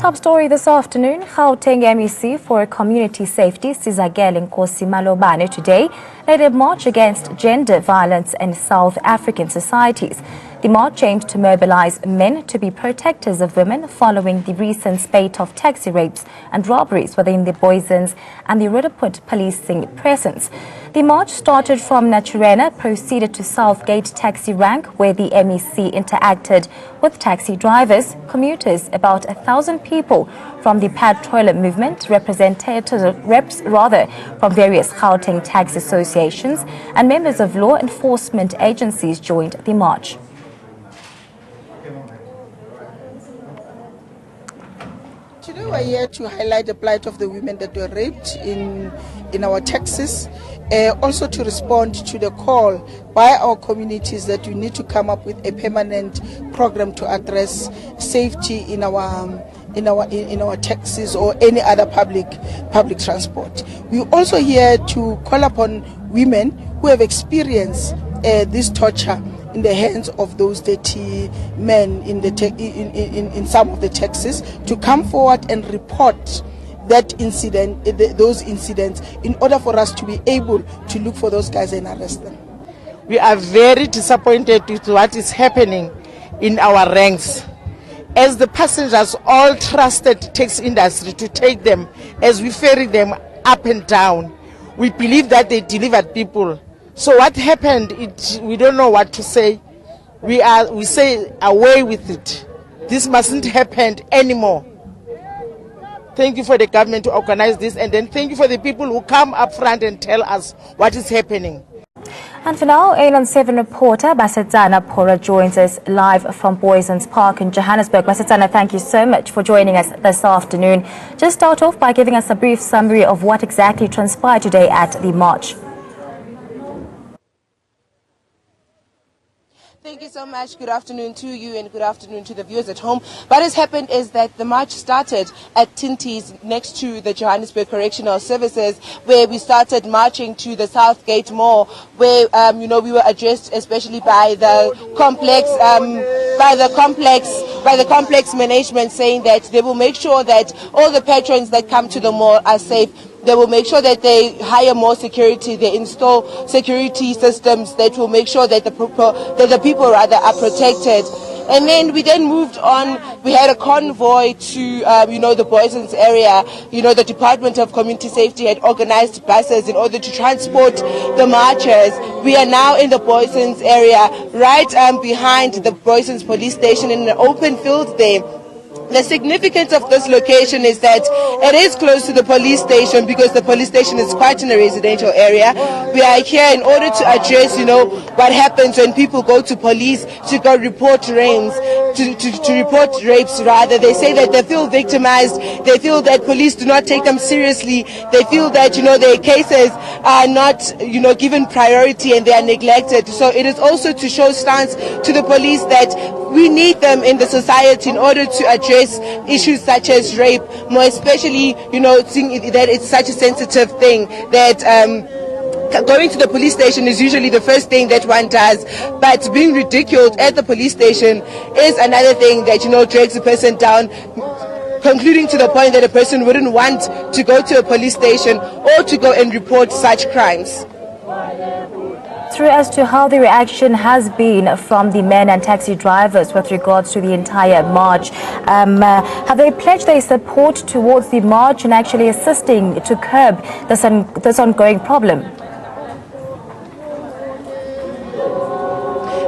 Top story this afternoon, Gauteng MEC for Community Safety, Sizakele Nkosi Malobane today led a march against gender violence in South African societies. The march aimed to mobilize men to be protectors of women following the recent spate of taxi rapes and robberies within the Boysens and the Roodepoort policing presence. The march started from Naturena, proceeded to Southgate Taxi Rank, where the MEC interacted with taxi drivers, commuters, about 1,000 people from the patrol movement, reps from various Gauteng taxi associations, and members of law enforcement agencies joined the march. Today we are here to highlight the plight of the women that were raped in our taxis, also to respond to the call by our communities that we need to come up with a permanent program to address safety in our taxis or any other public transport. We are also here to call upon women who have experienced this torture in the hands of those dirty men in some of the taxis to come forward and report that incident, those incidents, in order for us to be able to look for those guys and arrest them. We are very disappointed with what is happening in our ranks, as the passengers all trusted taxi industry to take them as we ferry them up and down. We believe that they delivered people. So what happened, we don't know what to say. We say away with it. This mustn't happen anymore. Thank you for the government to organize this, and then thank you for the people who come up front and tell us what is happening. And for now, ALN7 reporter Basetsana Pora joins us live from Boysens Park in Johannesburg. Basetsana, thank you so much for joining us this afternoon. Just start off by giving us a brief summary of what exactly transpired today at the march. Thank you so much. Good afternoon to you and good afternoon to the viewers at home. What has happened is that the march started at Tinty's next to the Johannesburg Correctional Services, where we started marching to the Southgate Mall, where we were addressed especially by the complex management, saying that they will make sure that all the patrons that come to the mall are safe. They will make sure that they hire more security, they install security systems that will make sure that the people are protected. And then we moved on. We had a convoy to, the Boysens area. The Department of Community Safety had organized buses in order to transport the marchers. We are now in the Boysens area, right behind the Boysens police station in an open field there. The significance of this location is that it is close to the police station, because the police station is quite in a residential area. We are here in order to address, what happens when people go to police to go report rapes, to report rapes rather. They say that they feel victimized. They feel that police do not take them seriously. They feel that, their cases are not, given priority and they are neglected. So it is also to show stance to the police that we need them in the society in order to address issues such as rape, more especially, seeing that it's such a sensitive thing that going to the police station is usually the first thing that one does, but being ridiculed at the police station is another thing that, drags a person down, concluding to the point that a person wouldn't want to go to a police station or to go and report such crimes. Through as to how the reaction has been from the men and taxi drivers with regards to the entire march. Have they pledged their support towards the march and actually assisting to curb this ongoing problem?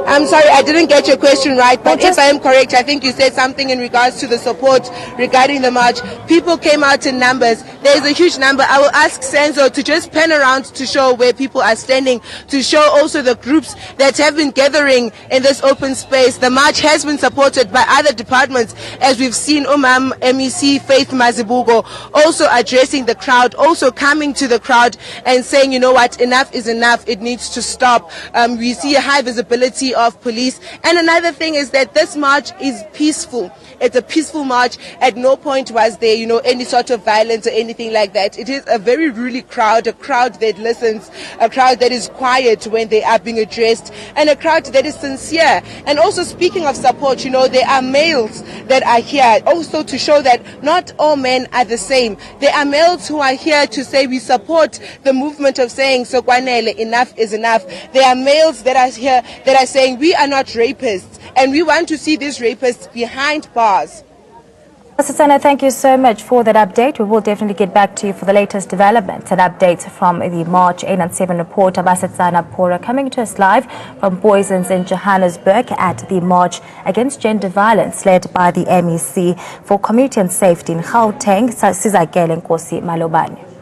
I'm sorry, I didn't get your question right, but if I am correct, I think you said something in regards to the support regarding the march. People came out in numbers. There is a huge number. I will ask Senzo to just pan around to show where people are standing, to show also the groups that have been gathering in this open space. The march has been supported by other departments, as we've seen MEC Faith Mazibugo also addressing the crowd, also coming to the crowd and saying, enough is enough, it needs to stop. We see a high visibility of police. And another thing is that this march is peaceful. It's a peaceful march. At no point was there, any sort of violence or any anything like that. It is a very ruly crowd, a crowd that listens, a crowd that is quiet when they are being addressed, and a crowd that is sincere. And also, speaking of support, you know, there are males that are here also to show that not all men are the same. There are males who are here to say we support the movement of saying Sokwanele, enough is enough. There are males that are here that are saying we are not rapists, and we want to see these rapists behind bars. Sana, thank you so much for that update. We will definitely get back to you for the latest developments and updates from the March 8 and 7 report. Sana Pora coming to us live from Boysens in Johannesburg at the March Against Gender Violence led by the MEC for Community and Safety in Gauteng, Sizakele Nkosi Malobane.